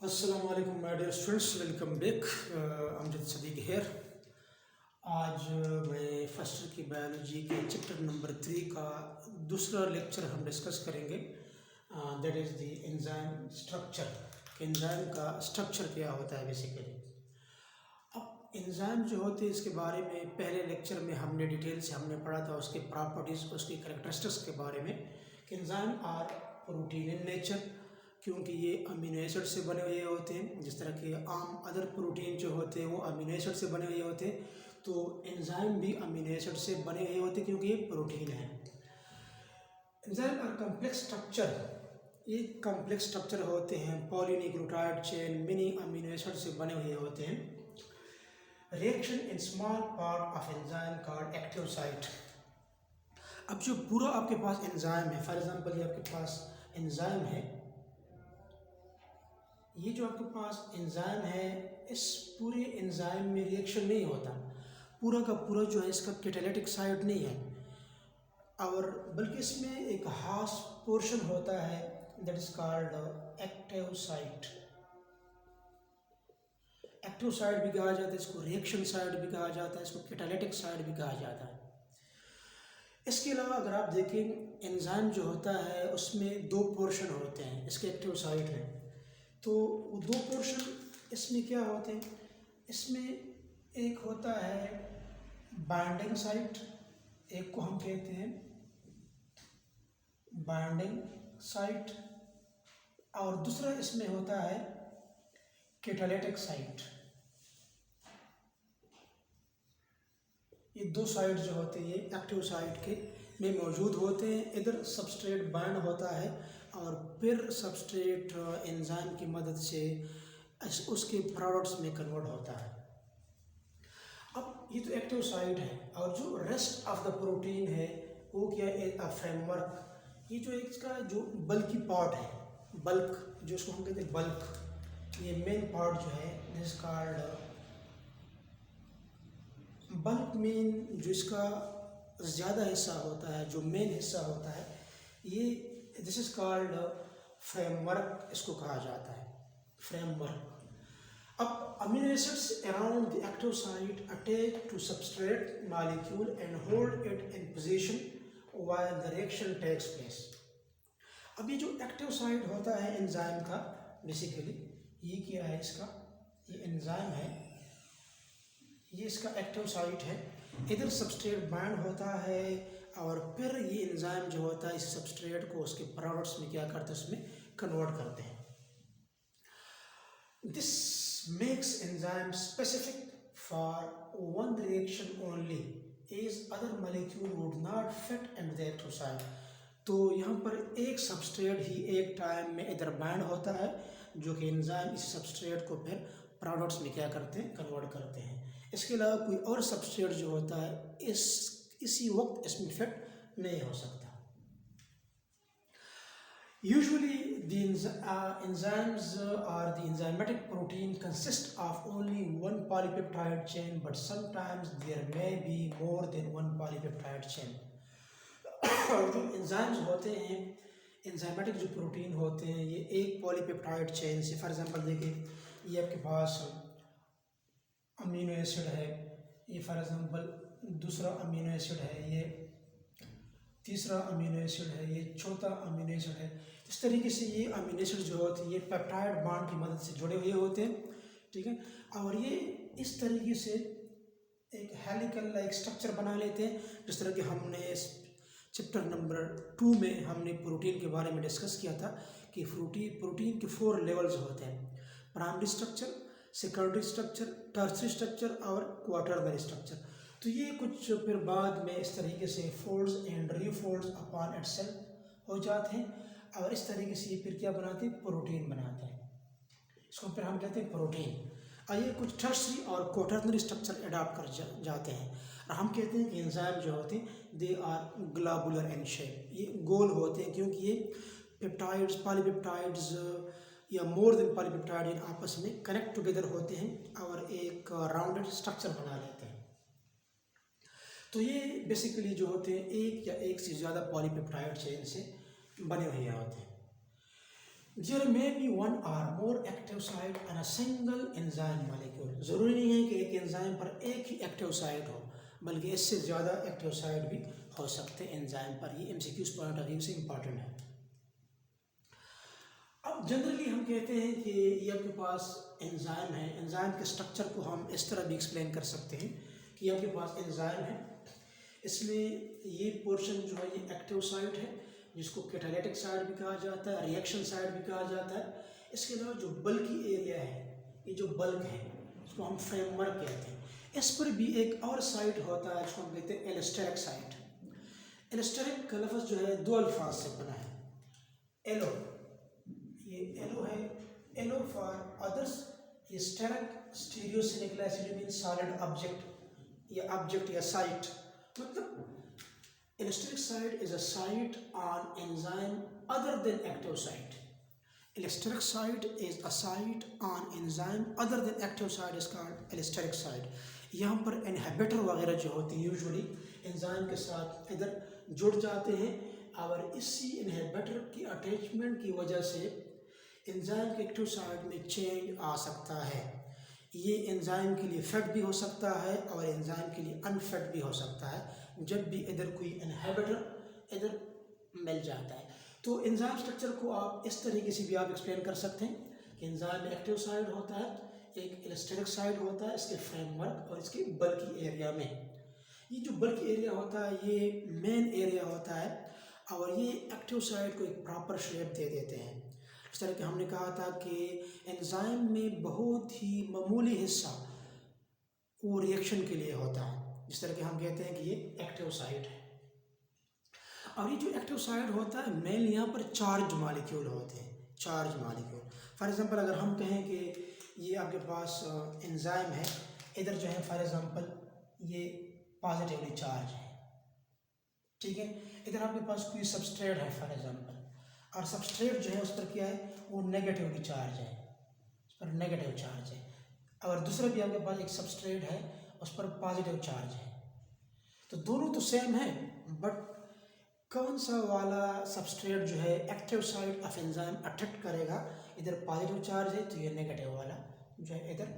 अस्सलाम वालेकुम my dear students, welcome back. Amjad Sadiq here. आज मैं फर्स्ट ईयर की बायोलॉजी के चैप्टर नंबर 3 का दूसरा लेक्चर हम डिस्कस करेंगे। That is the enzyme structure. Enzyme का स्ट्रक्चर क्या होता है बेसिकली। अब एंजाइम जो होते हैं इसके बारे में पहले लेक्चर में हमने डिटेल से हमने पढ़ा था, उसके प्रॉपर्टीज़, उसकी कैरेक्टरिस्टिक्स के बारे में। Enzyme are protein in nature, क्योंकि ये अमीनो एसिड से बने हुए होते हैं। जिस तरह के आम अदर प्रोटीन जो होते हैं वो अमीनो एसिड से बने हुए होते हैं, तो एंजाइम भी अमीनो एसिड से बने हुए होते हैं क्योंकि ये प्रोटीन है। एंजाइम आर कॉम्प्लेक्स स्ट्रक्चर, ये कॉम्प्लेक्स स्ट्रक्चर होते हैं, polynucleotide chain mini amino acid से बने हुए होते हैं। Reaction in small part of enzyme called active site. अब जो पूरा आपके पास एंजाइम है, फॉर एग्जांपल ये आपके पास एंजाइम है, ये जो आपके पास एंजाइम है, इस पूरे एंजाइम में रिएक्शन नहीं होता, पूरा का पूरा जो है इसका कैटालिटिक साइट नहीं है, और बल्कि इसमें एक हाफ पोर्शन होता है that is called active site. Active site भी कहा जाता है इसको, रिएक्शन साइट भी कहा जाता है इसको, कैटालिटिक साइट भी कहा जाता है। इसके अलावा अगर आप देखें एंजाइम जो होता है उसमें दो पोर्शन होते हैं, इसके एक्टिव साइट हैं, तो वो दो पोर्शन इसमें क्या होते हैं, इसमें एक होता है बाइंडिंग साइट, एक को हम कहते हैं बाइंडिंग साइट, और दूसरा इसमें होता है कैटालिटिक साइट। ये दो साइट जो होते हैं ये एक्टिव साइट के में मौजूद होते हैं। इधर सबस्ट्रेट बाइंड होता है और फिर सबस्ट्रेट एंजाइम की मदद से उसके प्रोडक्ट्स में कन्वर्ट होता है। अब ये तो एक्टिव साइट है, और जो रेस्ट ऑफ द प्रोटीन है वो क्या है, फ्रेमवर्क। ये जो इसका जो बल्की पार्ट है, बल्क जो इसको हम कहते हैं बल्क, ये मेन पार्ट जो है दिस कॉल्ड बल्क। मेन जो इसका ज़्यादा हिस्सा होता है, जो मेन हिस्सा होता है, ये दिस इज कॉल्ड फ्रेमवर्क, इसको कहा जाता है फ्रेमवर्क। अब amino acids around the active site attach to substrate molecule and hold it in position while the reaction takes place. अब ये जो एक्टिव साइट होता है एंजाइम का, बेसिकली ये क्या है, इसका ये एंजाइम है, ये इसका एक्टिव साइट है। इधर सबस्ट्रेट बाइंड होता है और फिर ये एंजाइम जो होता है इस सबस्ट्रेट को उसके प्रोडक्ट्स में क्या करते हैं, उसमें कन्वर्ट करते हैं। This makes enzyme specific for one reaction only as other molecule would not fit in the active site. तो यहाँ पर एक सबस्ट्रेट ही एक टाइम में इधर बाइंड होता है, जो कि एंजाइम इस सबस्ट्रेट को फिर प्रोडक्ट्स में क्या करते हैं, कन्वर्ट करते हैं। इसके अलावा कोई और सबस्ट्रेट जो होता है इसी वक्त इसमें फिट नहीं हो सकता। Usually the enzymes or the enzymatic protein consist of only one polypeptide chain, but sometimes there may be more than one polypeptide chain. और जो एंजाइम्स होते हैं, एंजाइमेटिक जो प्रोटीन होते हैं, ये एक पॉलीपेप्टाइड चेन से, फॉर एग्जांपल देखिए ये आपके पास अमीनो एसिड है, ये फॉर एग्जांपल दूसरा अमीनो एसिड है, ये तीसरा अमीनो एसिड है, ये चौथा अमीनो एसिड है। इस तरीके से ये अमीनो एसिड जो होते हैं ये पेप्टाइड बॉन्ड की मदद से जुड़े हुए होते हैं, ठीक है, और ये इस तरीके से एक हेलिकल लाइक स्ट्रक्चर बना लेते हैं। जिस तरह कि हमने चैप्टर नंबर 2 में हमने प्रोटीन के बारे में डिस्कस किया था कि प्रोटीन के 4 लेवल्स होते हैं, primary structure, secondary structure, tertiary structure और क्वाटरनरी स्ट्रक्चर। तो ये कुछ फिर बाद में इस तरीके से फोल्ड्स एंड रीफोल्ड्स अपॉन इटसेल्फ हो जाते हैं, और इस तरीके से ये फिर क्या बनाते हैं, प्रोटीन बनाते हैं। इसको फिर हम कहते हैं प्रोटीन। और ये कुछ टर्सरी और क्वाटरनरी स्ट्रक्चर अडॉप्ट कर जाते हैं, और हम कहते हैं कि एंजाइम जो होते हैं they are globular in shape, ये गोल होते हैं क्योंकि ये पेप्टाइड्स, पॉलीपेप्टाइड्स या मोर देन पॉलीपेप्टाइड आपस में कनेक्ट टुगेदर होते हैं और एक राउंडेड स्ट्रक्चर बना लेते हैं। तो ये बेसिकली जो होते हैं एक या एक से ज़्यादा पॉलीपेप्टाइड चेन से बने हुए होते हैं। There may be one or more active active site and a single enzyme molecule. ज़रूरी नहीं है कि एक एंजाइम पर एक ही एक्टिव साइट हो, बल्कि इससे ज़्यादा एक्टिव साइट भी हो सकते हैं एंजाइम पर। ये एमसीक्यूज पॉइंट ऑफ व्यू से इंपॉर्टेंट है। अब जनरली हम कहते हैं कि ये आपके पास एंजाइम है, एंजाइम के स्ट्रक्चर को हम इस तरह भी एक्सप्लेन कर सकते हैं कि आपके पास एंजाइम है, इसमें ये पोर्शन जो है ये एक्टिव साइट है, जिसको कैटालिटिक साइट भी कहा जाता है, रिएक्शन साइट भी कहा जाता है। इसके अलावा जो बल्की एरिया है, ये जो बल्क है, इसको हम फ्रेमवर्क कहते हैं। इस पर भी एक और साइट होता है जिसको हम कहते हैं एलोस्टेरिक साइट। एलोस्टेरिक का लफ्ज़ जो है दो अल्फाज से बना है, एलो, ये एलो है, एलो फॉर अदर्स, ये स्टेरिक, स्टीरियो से निकला है, जो मीन सॉलिड ऑब्जेक्ट या ऑब्जेक्ट या साइट। मतलब allosteric site is a site on enzyme other than active site. Allosteric site is a site on enzyme other than active site is called allosteric site. यहाँ पर inhibitor वगैरह जो होती हैं usually enzyme के साथ इधर जुड़ जाते हैं, और इसी इनहिबिटर की अटैचमेंट की वजह से एंजाइम के एक्टिव साइट में चेंज आ सकता है। ये एंजाइम के लिए फिट भी हो सकता है और एंजाइम के लिए अनफिट भी हो सकता है, जब भी इधर कोई इनहिबिटर इधर मिल जाता है। तो एंजाइम स्ट्रक्चर को आप इस तरीके से भी आप एक्सप्लेन कर सकते हैं कि एंजाइम में एक्टिव साइट होता है, एक एलोस्टेरिक साइट होता है इसके फ्रेमवर्क और इसके बल्की एरिया में। ये जो बल्की एरिया होता है ये मेन एरिया होता है, और ये एक्टिव साइट को एक प्रॉपर शेप दे देते हैं। इस तरह के हमने कहा था कि एंजाइम में बहुत ही मामूली हिस्सा वो रिएक्शन के लिए होता है, जिस तरह के हम कहते हैं कि ये एक्टिव साइट है। और ये जो एक्टिव साइट होता है मेन यहाँ पर चार्ज मॉलिक्यूल होते हैं, चार्ज मॉलिक्यूल। फॉर एग्जांपल अगर हम कहें कि ये आपके पास एंजाइम है, इधर जो है फॉर एग्जांपल ये पॉजिटिवली चार्ज है, ठीक है। इधर आपके पास कोई सबस्ट्रेट है फॉर एग्जांपल, और सबस्ट्रेट जो है उस पर क्या है, वो नेगेटिवली चार्ज है, उस पर नेगेटिव चार्ज है। और दूसरा भी आपके पास एक सबस्ट्रेट है, उस पर पॉजिटिव चार्ज है। तो दोनों तो सेम है, बट कौन सा वाला सबस्ट्रेट जो है active site of enzyme attract करेगा, इधर पॉजिटिव चार्ज है तो ये नेगेटिव वाला जो है इधर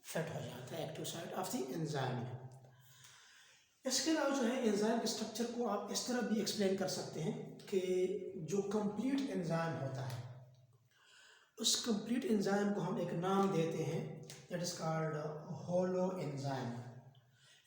फिट हो जाता है active site of the enzyme. इसके अलावा जो है एंजाइम के स्ट्रक्चर को आप इस तरह भी एक्सप्लेन कर सकते हैं कि जो कंप्लीट एंजाइम होता है, उस कंप्लीट एंजाइम को हम एक नाम देते हैं, that is called holo enzyme.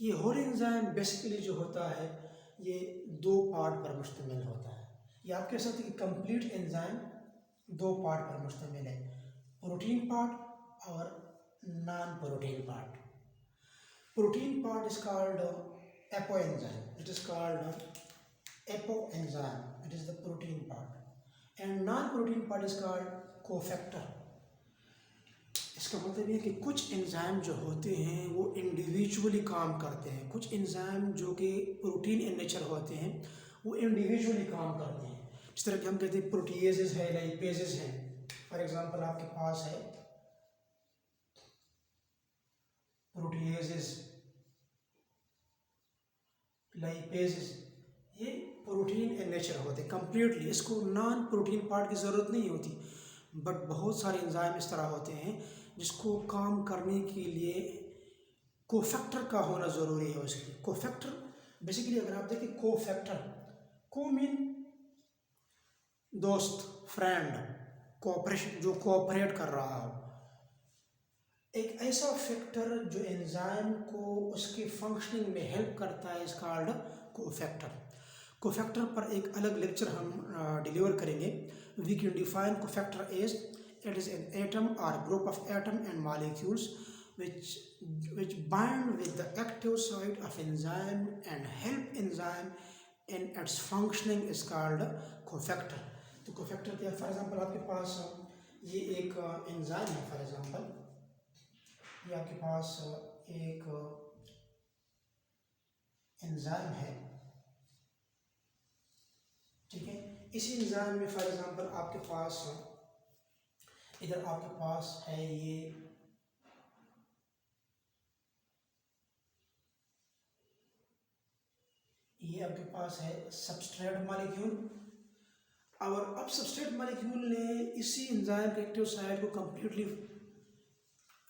ये होलो एंजाइम बेसिकली जो होता है ये दो पार्ट पर मुश्तमिल होता है। ये आप कह सकते हैं कि कंप्लीट एंजाइम दो पार्ट पर मुश्तमिल है, प्रोटीन पार्ट और non protein part. Protein part is called apo enzyme, it is called apo enzyme, it is the protein part, and non protein part is called cofactor. इसका मतलब ये कि कुछ एंजाइम जो होते हैं वो इंडिविजुअली काम करते हैं, कुछ एंजाइम जो कि प्रोटीन इन नेचर होते हैं वो इंडिविजुअली काम करते हैं। जिस तरह कि हम कहते हैं प्रोटीएजेस है, लाइपेजेस हैं। फॉर एग्जांपल आपके पास है प्रोटीएजेस, लाइपेजेस, ये प्रोटीन इन नेचर होते हैं कंप्लीटली, इसको नॉन प्रोटीन पार्ट की ज़रूरत नहीं होती। बट बहुत सारे एंजाइम इस तरह होते हैं जिसको काम करने के लिए कोफैक्टर का होना ज़रूरी है। उसके लिए कोफैक्टर बेसिकली अगर आप देखें कोफैक्टर, को मीन दोस्त, फ्रेंड, कोऑपरेशन, जो कोऑपरेट कर रहा हो, एक ऐसा फैक्टर जो एंजाइम को उसके फंक्शनिंग में हेल्प करता है इज कॉल्ड कोफैक्टर। कोफैक्टर पर एक अलग लेक्चर हम डिलीवर करेंगे। We can define cofactor as it is an atom or group of atom and molecules which bind with the active site of enzyme and help enzyme in its functioning is called cofactor। तो cofactor क्या, for example आपके पास ये एक enzyme है, for example ये आपके पास एक enzyme है, ठीक है। इसी एंजाइम में फॉर एग्जांपल आपके पास इधर आपके पास है ये आपके पास है सबस्ट्रेट मॉलिक्यूल, और अब सबस्ट्रेट मॉलिक्यूल ने इसी एंजाइम के एक्टिव साइट को कंप्लीटली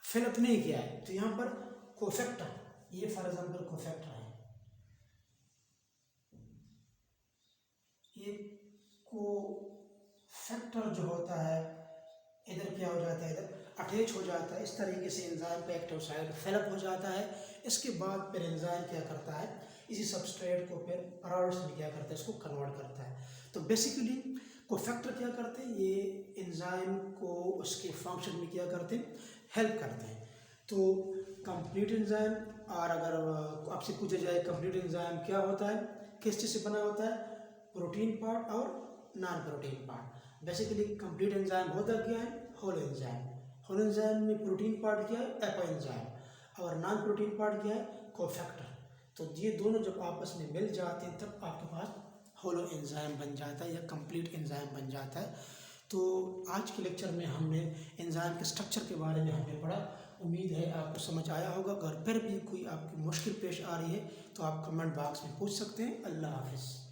फिलअप नहीं किया है, तो यहाँ पर कोफैक्टर, ये फॉर एग्जांपल कोफैक्टर है, ये कोफैक्टर जो होता है इधर क्या हो जाता है, इधर अटैच हो जाता है, इस तरीके से एंजाइम का एक्टिव साइट फिलअप हो जाता है। इसके बाद फिर एंजाइम क्या करता है, इसी सबस्ट्रेट को फिर प्रोडक्ट्स में क्या करता है, इसको कन्वर्ट करता है। तो बेसिकली कोफैक्टर क्या करते हैं, ये एंजाइम को उसके फंक्शन में क्या करते हैं, हेल्प करते हैं। तो कंप्लीट एंजाइम, और अगर आपसे पूछा जाए कंप्लीट एंजाइम क्या होता है, किस चीज़ से बना होता है, प्रोटीन पार्ट और non protein part. Basically complete enzyme होता क्या है, होल एंजाइम। होल एंजाइम में प्रोटीन पार्ट क्या है, एपो एंजाइम, और नॉन प्रोटीन पार्ट क्या है, कोफैक्टर। तो ये दोनों जब आपस में मिल जाते हैं तब आपके पास होलो एंजाइम बन जाता है या कंप्लीट एंजाइम बन जाता है। तो आज के लेक्चर में हमने एंजाइम के स्ट्रक्चर के बारे में हमने पढ़ा। उम्मीद है आपको समझ आया होगा। अगर फिर भी कोई आपकी मुश्किल पेश आ रही है तो आप कमेंट बॉक्स में पूछ सकते हैं। अल्लाह हाफिज़।